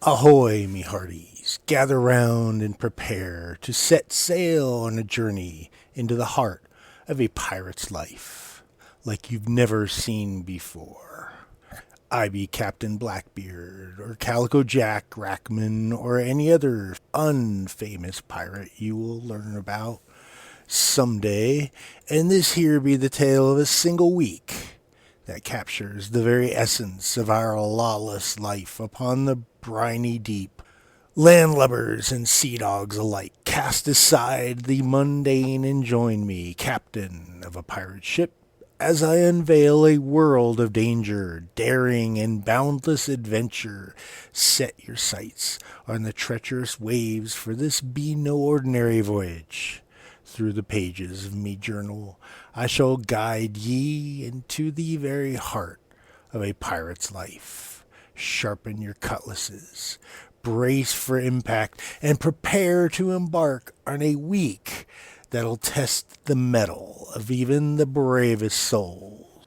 Ahoy, me hearties, gather round and prepare to set sail on a journey into the heart of a pirate's life, like you've never seen before. I be Captain Blackbeard, or Calico Jack Rackman, or any other unfamous pirate you will learn about someday, and this here be the tale of a single week that captures the very essence of our lawless life upon the briny deep. Landlubbers and sea dogs alike, cast aside the mundane and join me, captain of a pirate ship, as I unveil a world of danger, daring, and boundless adventure. Set your sights on the treacherous waves, for this be no ordinary voyage. Through the pages of me journal, I shall guide ye into the very heart of a pirate's life. Sharpen your cutlasses, brace for impact, and prepare to embark on a week that'll test the mettle of even the bravest soul.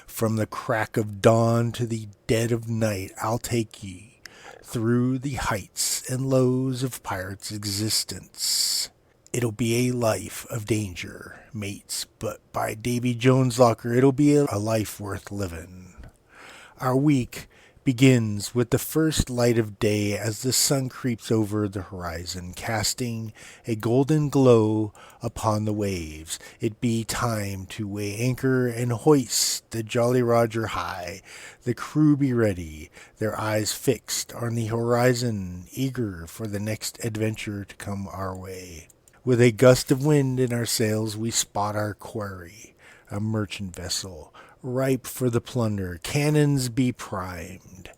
From the crack of dawn to the dead of night, I'll take ye through the heights and lows of pirate's existence. It'll be a life of danger, mates, but by Davy Jones' locker, it'll be a life worth living. Our week begins with the first light of day as the sun creeps over the horizon, casting a golden glow upon the waves. It be time to weigh anchor and hoist the Jolly Roger high. The crew be ready, their eyes fixed on the horizon, eager for the next adventure to come our way. With a gust of wind in our sails, we spot our quarry, a merchant vessel, ripe for the plunder. Cannons be primed,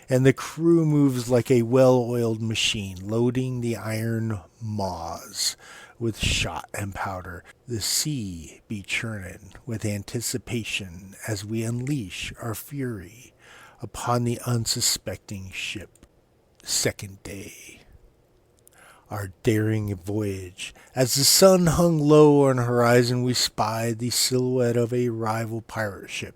and the crew moves like a well-oiled machine, loading the iron maws with shot and powder. The sea be churning with anticipation as we unleash our fury upon the unsuspecting ship. Second day. Our daring voyage. As the sun hung low on the horizon, we spied the silhouette of a rival pirate ship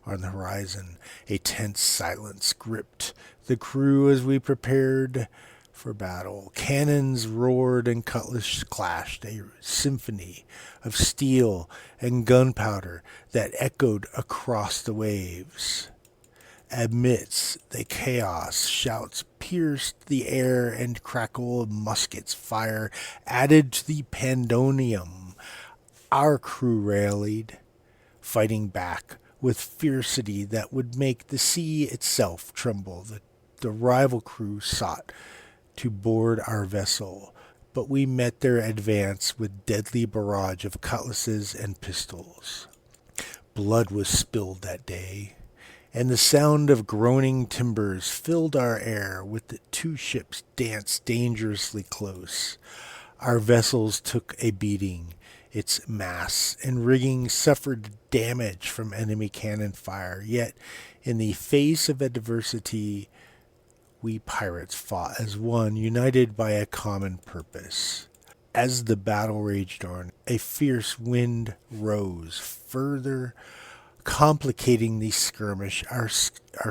on the horizon. A tense silence gripped the crew as we prepared for battle. Cannons roared and cutlasses clashed, a symphony of steel and gunpowder that echoed across the waves. Amidst the chaos, shouts pierced the air and crackle of muskets' fire added to the pandemonium. Our crew rallied, fighting back with fiercity that would make the sea itself tremble. The rival crew sought to board our vessel, but we met their advance with deadly barrage of cutlasses and pistols. Blood was spilled that day, and the sound of groaning timbers filled our air with the two ships danced dangerously close. Our vessels took a beating. Its masts and rigging suffered damage from enemy cannon fire, yet in the face of adversity, we pirates fought as one, united by a common purpose. As the battle raged on, a fierce wind rose, further complicating the skirmish. Our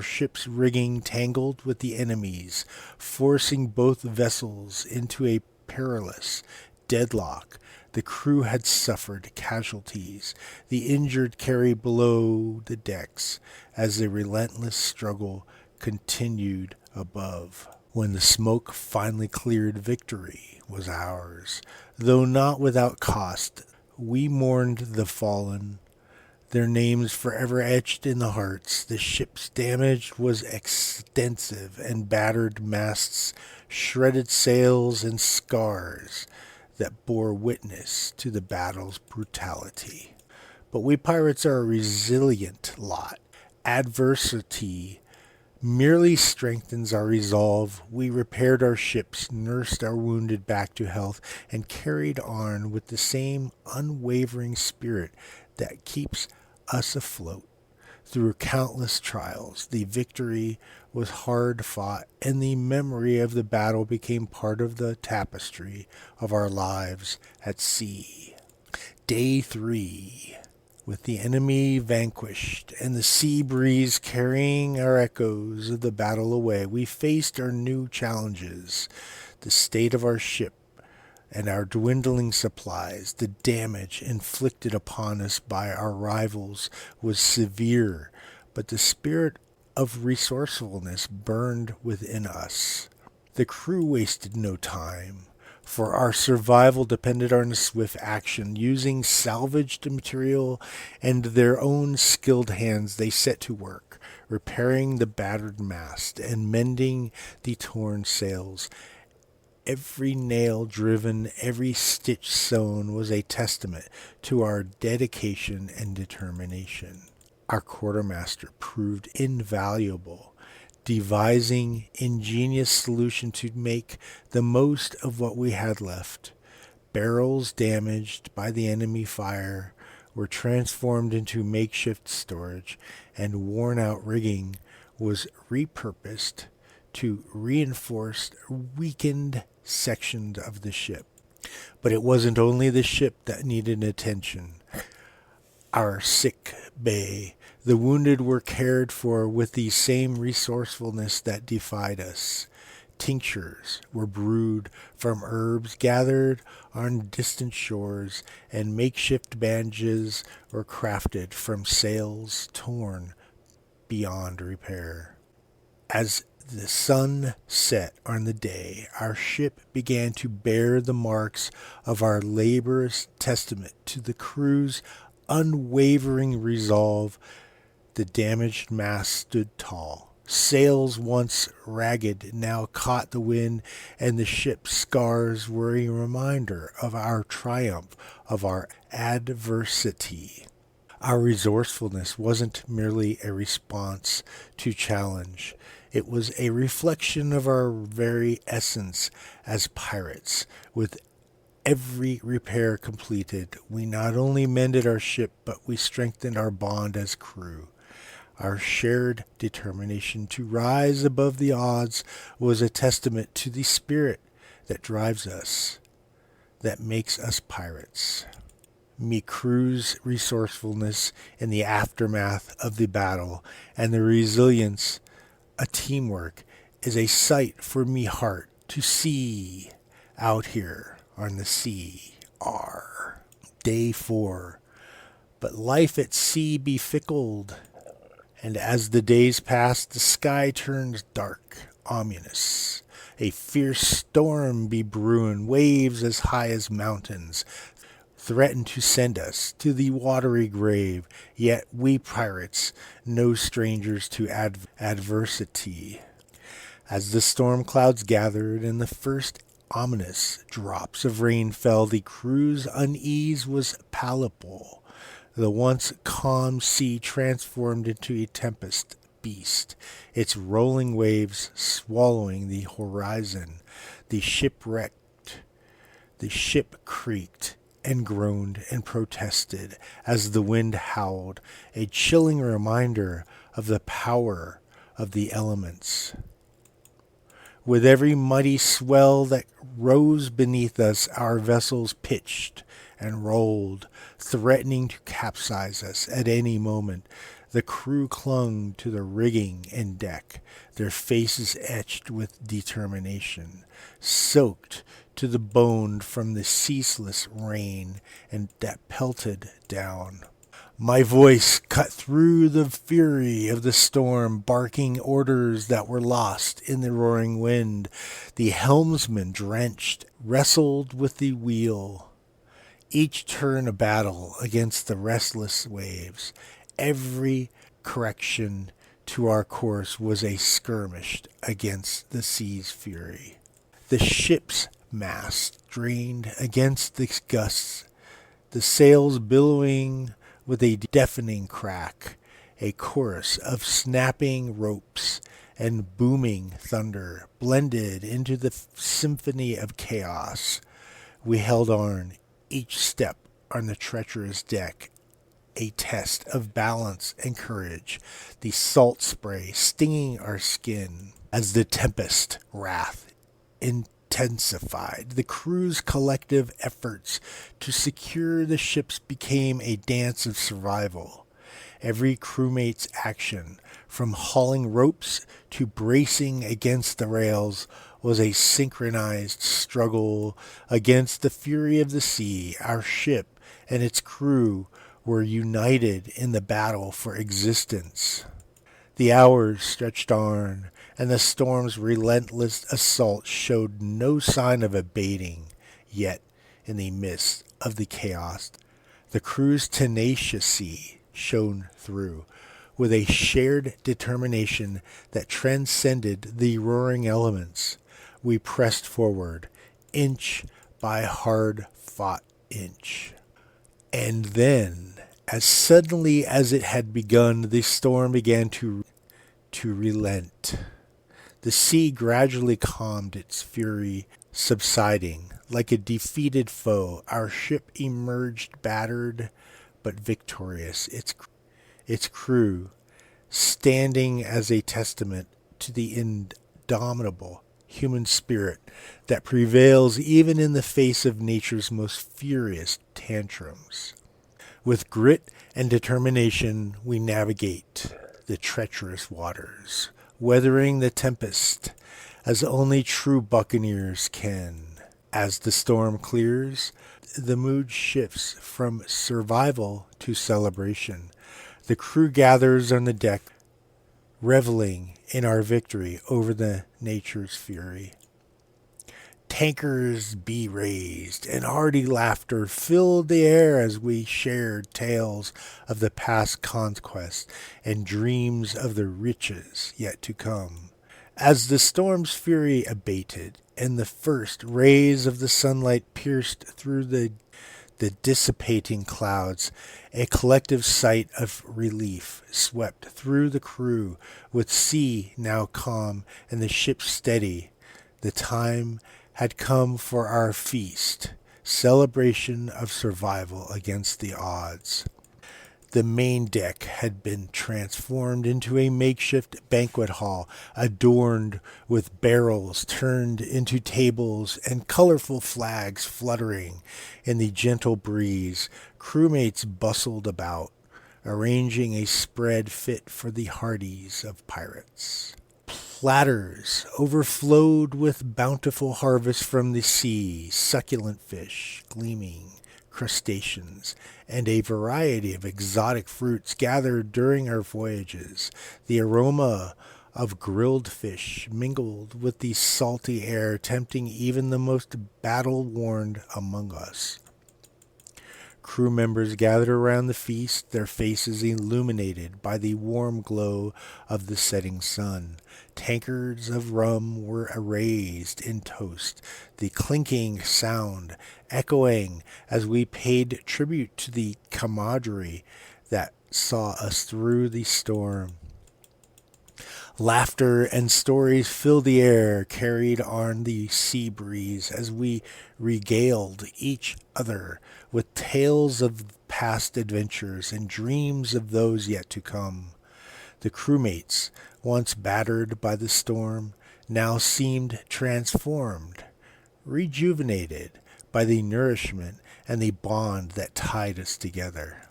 ship's rigging tangled with the enemy's, forcing both vessels into a perilous deadlock. The crew had suffered casualties, the injured carried below the decks as the relentless struggle continued above. When the smoke finally cleared, victory was ours, though not without cost. We mourned the fallen, their names forever etched in the hearts. The ship's damage was extensive, and battered masts, shredded sails, and scars that bore witness to the battle's brutality. But we pirates are a resilient lot. Adversity merely strengthens our resolve. We repaired our ships, nursed our wounded back to health, and carried on with the same unwavering spirit that keeps us afloat through countless trials. The victory was hard fought, and the memory of the battle became part of the tapestry of our lives at sea. Day 3. With the enemy vanquished and the sea breeze carrying our echoes of the battle away, we faced our new challenges, the state of our ship and our dwindling supplies. The damage inflicted upon us by our rivals was severe, but the spirit of resourcefulness burned within us. The crew wasted no time, for our survival depended on swift action. Using salvaged material and their own skilled hands, they set to work, repairing the battered mast and mending the torn sails. Every nail driven, every stitch sewn was a testament to our dedication and determination. Our quartermaster proved invaluable, devising ingenious solution to make the most of what we had left. Barrels damaged by the enemy fire were transformed into makeshift storage, and worn-out rigging was repurposed to reinforce weakened sections of the ship. But it wasn't only the ship that needed attention. Our sick bay, the wounded were cared for with the same resourcefulness that defied us. Tinctures were brewed from herbs gathered on distant shores, and makeshift bandages were crafted from sails torn beyond repair. As the sun set on the day, our ship began to bear the marks of our laborious testament to the crew's unwavering resolve. The damaged mast stood tall. Sails once ragged now caught the wind, and the ship's scars were a reminder of our triumph, of our adversity. Our resourcefulness wasn't merely a response to challenge. It was a reflection of our very essence as pirates. With every repair completed, we not only mended our ship, but we strengthened our bond as crew. Our shared determination to rise above the odds was a testament to the spirit that drives us, that makes us pirates. Me crew's resourcefulness in the aftermath of the battle, and the resilience a teamwork is a sight for me heart to see out here on the sea. Day 4. But life at sea be fickled, and as the days pass, the sky turns dark, ominous. A fierce storm be brewing, waves as high as mountains threaten to send us to the watery grave. Yet we pirates, no strangers to adversity. As the storm clouds gathered and the first ominous drops of rain fell, the crew's unease was palpable. The once calm sea transformed into a tempest beast, its rolling waves swallowing the horizon. The ship creaked and groaned and protested as the wind howled, a chilling reminder of the power of the elements. With every mighty swell that rose beneath us, our vessels pitched and rolled, threatening to capsize us at any moment. The crew clung to the rigging and deck, their faces etched with determination, soaked to the bone from the ceaseless rain and that pelted down. My voice cut through the fury of the storm, barking orders that were lost in the roaring wind. The helmsman, drenched, wrestled with the wheel, each turn a battle against the restless waves. Every correction to our course was a skirmish against the sea's fury. The ship's mast strained against the gusts, the sails billowing with a deafening crack. A chorus of snapping ropes and booming thunder blended into the symphony of chaos. We held on, each step on the treacherous deck a test of balance and courage, the salt spray stinging our skin as the tempest wrath intensified. The crew's collective efforts to secure the ships became a dance of survival. Every crewmate's action, from hauling ropes to bracing against the rails, was a synchronized struggle against the fury of the sea. Our ship and its crew were united in the battle for existence. The hours stretched on, and the storm's relentless assault showed no sign of abating. Yet, in the midst of the chaos, the crew's tenacity shone through, with a shared determination that transcended the roaring elements. We pressed forward, inch by hard-fought inch. And then, as suddenly as it had begun, the storm began to relent. The sea gradually calmed, its fury subsiding. Like a defeated foe, our ship emerged battered but victorious, its crew standing as a testament to the indomitable human spirit that prevails even in the face of nature's most furious tantrums. With grit and determination, we navigate the treacherous waters, weathering the tempest as only true buccaneers can. As the storm clears, the mood shifts from survival to celebration. The crew gathers on the deck, reveling in our victory over the nature's fury. Tankers be raised, and hearty laughter filled the air as we shared tales of the past conquest and dreams of the riches yet to come. As the storm's fury abated, and the first rays of the sunlight pierced through the dissipating clouds, a collective sigh of relief swept through the crew, with sea now calm and the ship steady. The time had come for our feast, celebration of survival against the odds. The main deck had been transformed into a makeshift banquet hall, adorned with barrels turned into tables and colorful flags fluttering in the gentle breeze. Crewmates bustled about, arranging a spread fit for the hardies of pirates. Platters overflowed with bountiful harvests from the sea, succulent fish, gleaming crustaceans, and a variety of exotic fruits gathered during our voyages. The aroma of grilled fish mingled with the salty air, tempting even the most battle-worn among us. Crew members gathered around the feast, their faces illuminated by the warm glow of the setting sun. Tankards of rum were raised in toast, the clinking sound echoing as we paid tribute to the camaraderie that saw us through the storm. Laughter and stories filled the air, carried on the sea breeze as we regaled each other with tales of past adventures and dreams of those yet to come. The crewmates, once battered by the storm, now seemed transformed, rejuvenated by the nourishment and the bond that tied us together.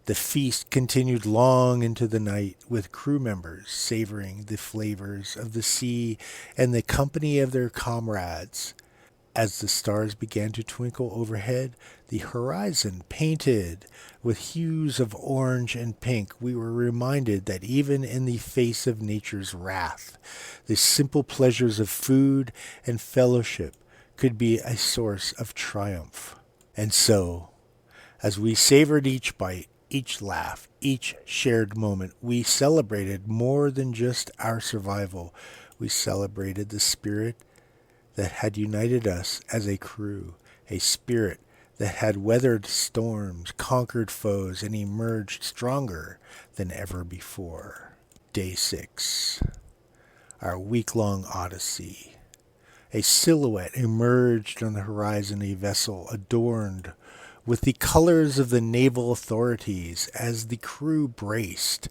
The feast continued long into the night, with crew members savoring the flavors of the sea and the company of their comrades. As the stars began to twinkle overhead, the horizon painted with hues of orange and pink, we were reminded that even in the face of nature's wrath, the simple pleasures of food and fellowship could be a source of triumph. And so, as we savored each bite, each laugh, each shared moment, we celebrated more than just our survival. We celebrated the spirit that had united us as a crew, a spirit that had weathered storms, conquered foes, and emerged stronger than ever before. Day 6. Our week-long odyssey. A silhouette emerged on the horizon, a vessel adorned with the colors of the naval authorities. As the crew braced,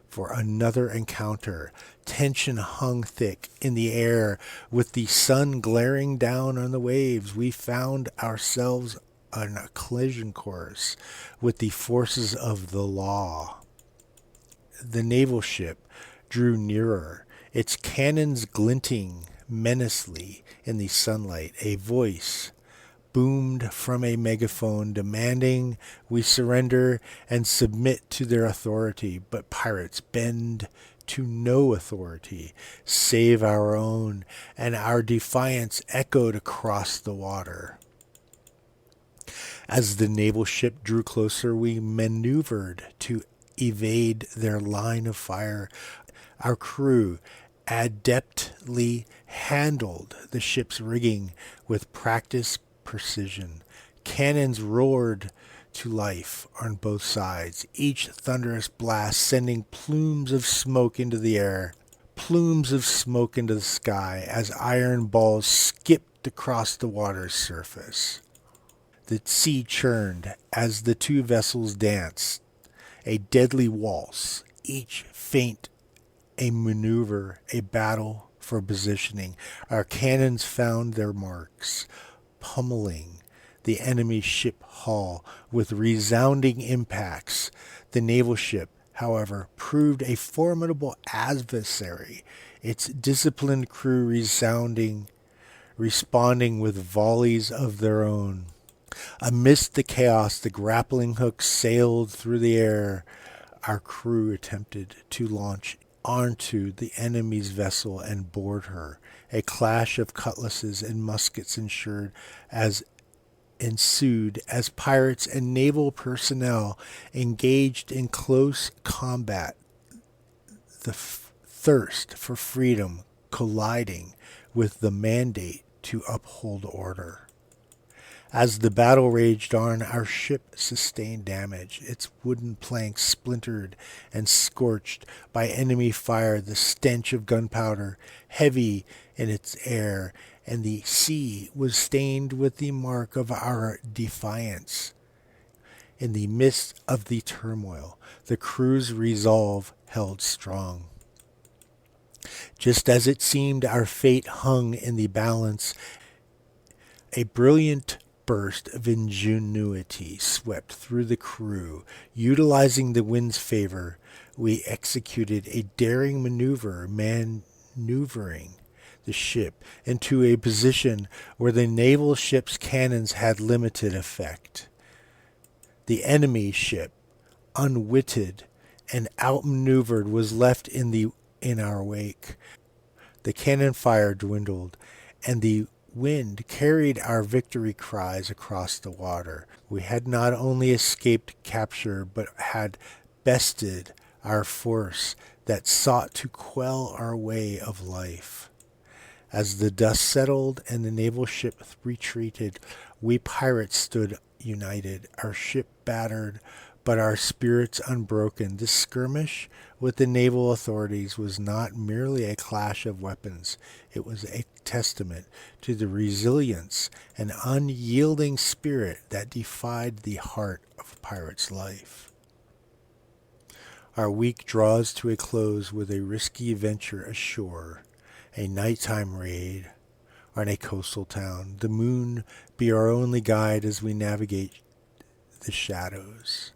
for another encounter. Tension hung thick in the air. With the sun glaring down on the waves, we found ourselves on a collision course with the forces of the law. The naval ship drew nearer, its cannons glinting menacingly in the sunlight. A voice boomed from a megaphone demanding we surrender and submit to their authority. But pirates bend to no authority save our own, and our defiance echoed across the water. As the naval ship drew closer, we maneuvered to evade their line of fire. Our crew adeptly handled the ship's rigging with practiced precision. Cannons roared to life on both sides, each thunderous blast sending plumes of smoke into the air, plumes of smoke into the sky as iron balls skipped across the water's surface. The sea churned as the two vessels danced, a deadly waltz, each feint a maneuver, a battle for positioning. Our cannons found their marks, pummeling the enemy ship hull with resounding impacts. The naval ship, however, proved a formidable adversary, its disciplined crew responding with volleys of their own. Amidst the chaos, the grappling hooks sailed through the air. Our crew attempted to launch onto the enemy's vessel and board her. A clash of cutlasses and muskets ensued as pirates and naval personnel engaged in close combat, the thirst for freedom colliding with the mandate to uphold order. As the battle raged on, our ship sustained damage. Its wooden planks splintered and scorched by enemy fire, the stench of gunpowder heavy in its air, and the sea was stained with the mark of our defiance. In the midst of the turmoil, the crew's resolve held strong. Just as it seemed our fate hung in the balance, a brilliant burst of ingenuity swept through the crew. Utilizing the wind's favor, we executed a daring maneuver, maneuvering the ship into a position where the naval ship's cannons had limited effect. The enemy ship, unwitted and outmaneuvered, was left in our wake. The cannon fire dwindled, and the wind carried our victory cries across the water. We had not only escaped capture, but had bested our force that sought to quell our way of life. As the dust settled and the naval ship retreated, we pirates stood united, our ship battered, but our spirits unbroken. This skirmish with the naval authorities was not merely a clash of weapons. It was a testament to the resilience and unyielding spirit that defied the heart of a pirate's life. Our week draws to a close with a risky venture ashore, a nighttime raid on a coastal town. The moon be our only guide as we navigate the shadows.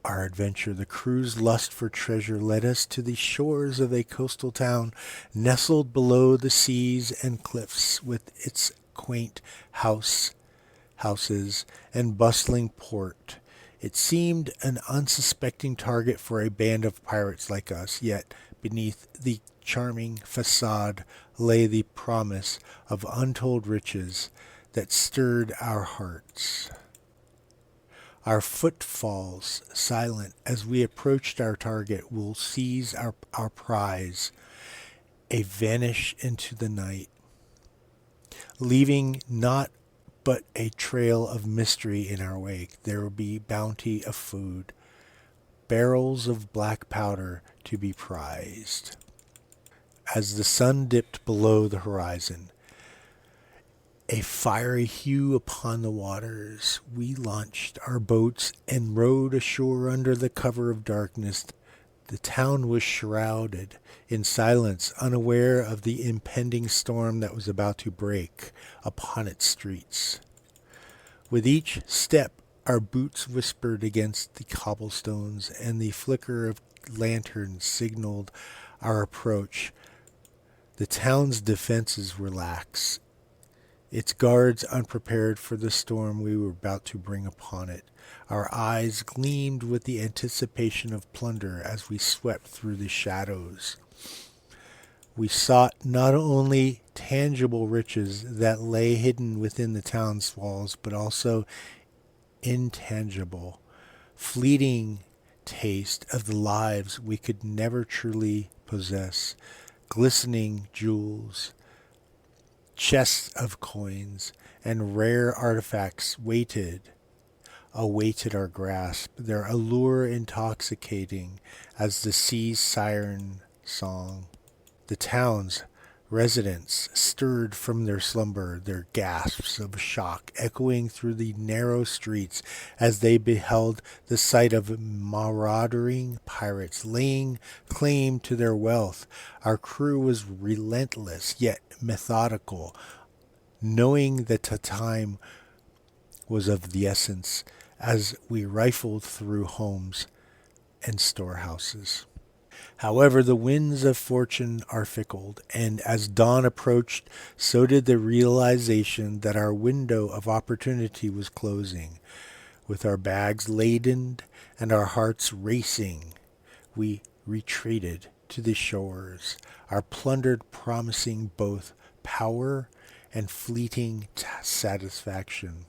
Our adventure, the crew's lust for treasure, led us to the shores of a coastal town nestled below the seas and cliffs, with its quaint houses and bustling port. It seemed an unsuspecting target for a band of pirates like us, yet beneath the charming facade lay the promise of untold riches that stirred our hearts. Our footfalls silent as we approached our target, will seize our prize, a vanish into the night, leaving not but a trail of mystery in our wake. There will be bounty of food, barrels of black powder to be prized. As the sun dipped below the horizon, a fiery hue upon the waters, we launched our boats and rowed ashore under the cover of darkness. The town was shrouded in silence, unaware of the impending storm that was about to break upon its streets. With each step, our boots whispered against the cobblestones, and the flicker of lanterns signaled our approach. The town's defenses were lax, its guards unprepared for the storm we were about to bring upon it. Our eyes gleamed with the anticipation of plunder as we swept through the shadows. We sought not only tangible riches that lay hidden within the town's walls, but also intangible, fleeting taste of the lives we could never truly possess, glistening jewels, chests of coins, and rare artifacts awaited our grasp, their allure intoxicating as the sea's siren song. The town's residents stirred from their slumber, their gasps of shock echoing through the narrow streets as they beheld the sight of marauding pirates laying claim to their wealth. Our crew was relentless yet methodical, knowing that the time was of the essence as we rifled through homes and storehouses. However, the winds of fortune are fickle, and as dawn approached, so did the realization that our window of opportunity was closing. With our bags laden and our hearts racing, we retreated to the shores, our plunder promising both power and fleeting satisfaction.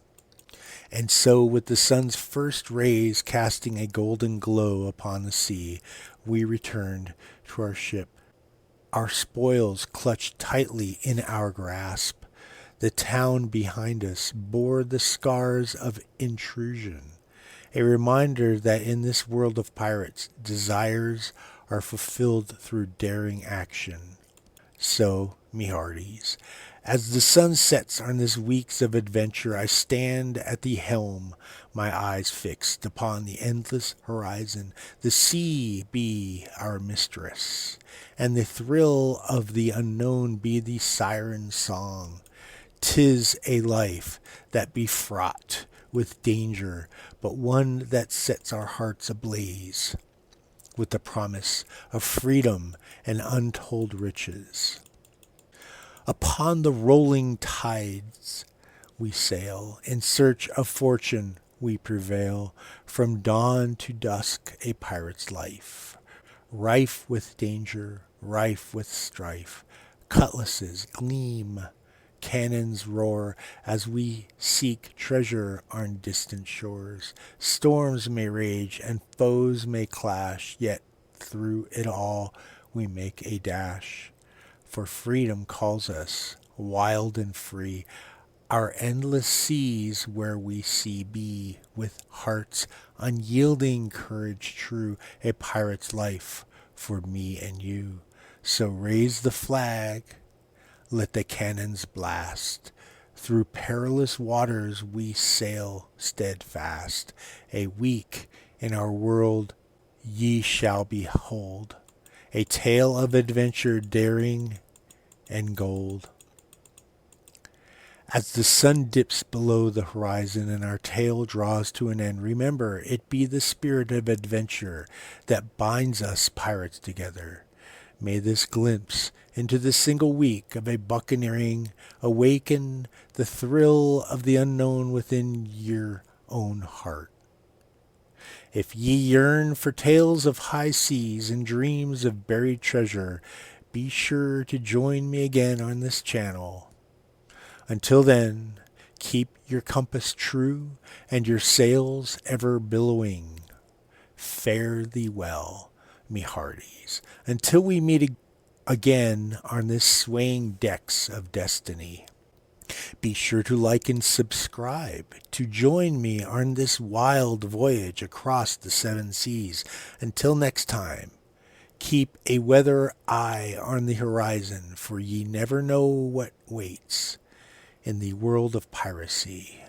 And so, with the sun's first rays casting a golden glow upon the sea, we returned to our ship, our spoils clutched tightly in our grasp. The town behind us bore the scars of intrusion, a reminder that in this world of pirates, desires are fulfilled through daring action. So, me hearties, as the sun sets on this week's of adventure, I stand at the helm, my eyes fixed upon the endless horizon. The sea be our mistress, and the thrill of the unknown be the siren song. 'Tis a life that be fraught with danger, but one that sets our hearts ablaze with the promise of freedom and untold riches. Upon the rolling tides we sail, in search of fortune we prevail, from dawn to dusk a pirate's life, rife with danger, rife with strife. Cutlasses gleam, cannons roar, as we seek treasure on distant shores. Storms may rage and foes may clash, yet through it all we make a dash. For freedom calls us, wild and free, our endless seas where we see be, with hearts unyielding, courage true, a pirate's life for me and you. So raise the flag, let the cannons blast. Through perilous waters we sail steadfast. A week in our world ye shall behold, a tale of adventure, daring, and gold. As the sun dips below the horizon and our tale draws to an end, remember, it be the spirit of adventure that binds us pirates together. May this glimpse into the single week of a buccaneering awaken the thrill of the unknown within your own heart. If ye yearn for tales of high seas and dreams of buried treasure, be sure to join me again on this channel. Until then, keep your compass true and your sails ever billowing. Fare thee well, me hearties, until we meet again on this swaying decks of destiny. Be sure to like and subscribe to join me on this wild voyage across the seven seas. Until next time, keep a weather eye on the horizon, for ye never know what waits in the world of piracy.